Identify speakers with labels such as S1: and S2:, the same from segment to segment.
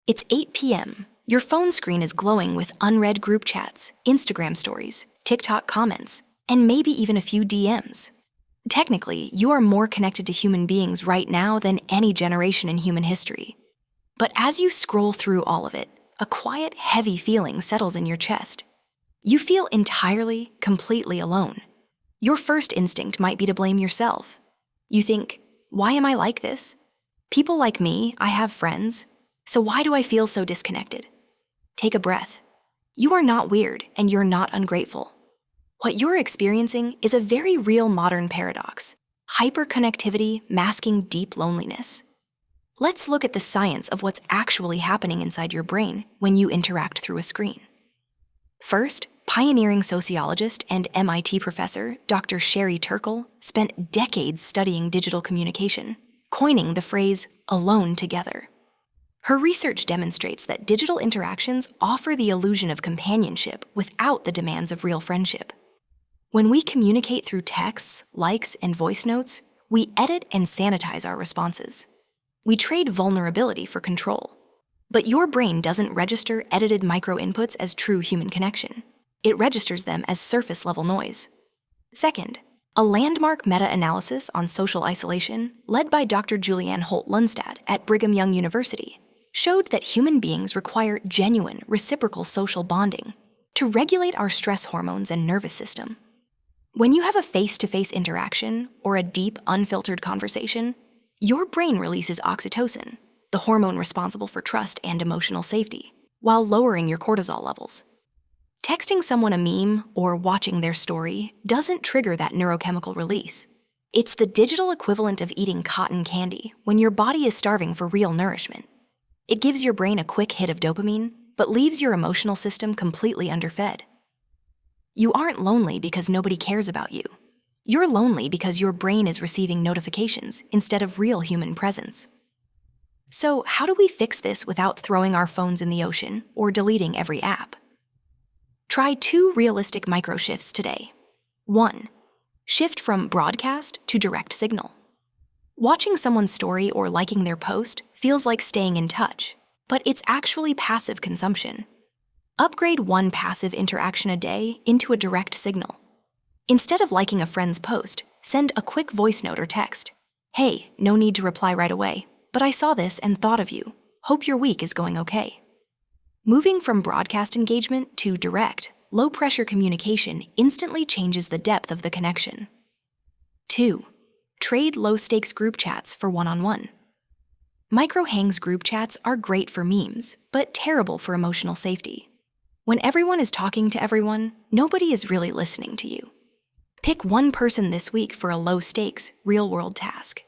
S1: It's 8 p.m. Your phone screen is glowing with unread group chats, Instagram stories, TikTok comments, and maybe even a few DMs. Technically, you are more connected to human beings right now than any generation in human history. But as you scroll through all of it, a quiet, heavy feeling settles in your chest. You feel entirely, completely alone. Your first instinct might be to blame yourself. You think, why am I like this? People like me, I have friends. So why do I feel so disconnected? Take a breath. You are not weird, and you're not ungrateful. What you're experiencing is a very real modern paradox: hyperconnectivity masking deep loneliness. Let's look at the science of what's actually happening inside your brain when you interact through a screen. First, pioneering sociologist and MIT professor Dr. Sherry Turkle spent decades studying digital communication, coining the phrase "alone together." Her research demonstrates that digital interactions offer the illusion of companionship without the demands of real friendship. When we communicate through texts, likes, and voice notes, we edit and sanitize our responses. We trade vulnerability for control. But your brain doesn't register edited micro-inputs as true human connection. It registers them as surface-level noise. Second, a landmark meta-analysis on social isolation, led by Dr. Julianne Holt-Lundstad at Brigham Young University, showed that human beings require genuine, reciprocal social bonding to regulate our stress hormones and nervous system. When you have a face-to-face interaction or a deep, unfiltered conversation, your brain releases oxytocin, the hormone responsible for trust and emotional safety, while lowering your cortisol levels. Texting someone a meme or watching their story doesn't trigger that neurochemical release. It's the digital equivalent of eating cotton candy when your body is starving for real nourishment. It gives your brain a quick hit of dopamine, but leaves your emotional system completely underfed. You aren't lonely because nobody cares about you. You're lonely because your brain is receiving notifications instead of real human presence. So, how do we fix this without throwing our phones in the ocean or deleting every app? Try 2 realistic micro-shifts today. 1. Shift from broadcast to direct signal. Watching someone's story or liking their post feels like staying in touch, but it's actually passive consumption. Upgrade 1 passive interaction a day into a direct signal. Instead of liking a friend's post, send a quick voice note or text. Hey, no need to reply right away, but I saw this and thought of you. Hope your week is going okay. Moving from broadcast engagement to direct, low-pressure communication instantly changes the depth of the connection. 2. Trade low-stakes group chats for one-on-one. Micro-hangs group chats are great for memes, but terrible for emotional safety. When everyone is talking to everyone, nobody is really listening to you. Pick one person this week for a low-stakes, real-world task.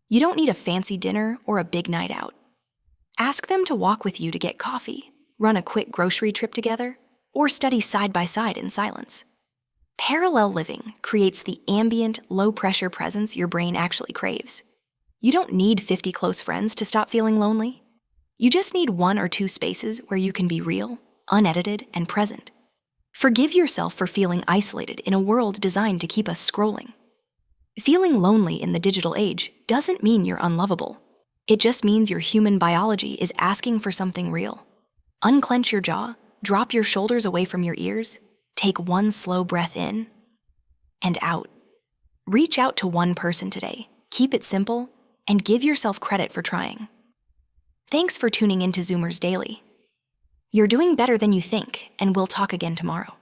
S1: You don't need a fancy dinner or a big night out. Ask them to walk with you to get coffee, run a quick grocery trip together, or study side by side in silence. Parallel living creates the ambient, low-pressure presence your brain actually craves. You don't need 50 close friends to stop feeling lonely. You just need 1 or 2 spaces where you can be real, unedited, and present. Forgive yourself for feeling isolated in a world designed to keep us scrolling. Feeling lonely in the digital age doesn't mean you're unlovable. It just means your human biology is asking for something real. Unclench your jaw, drop your shoulders away from your ears, take 1 slow breath in and out. Reach out to 1 person today, keep it simple, and give yourself credit for trying. Thanks for tuning in to Zoomers Daily. You're doing better than you think, and we'll talk again tomorrow.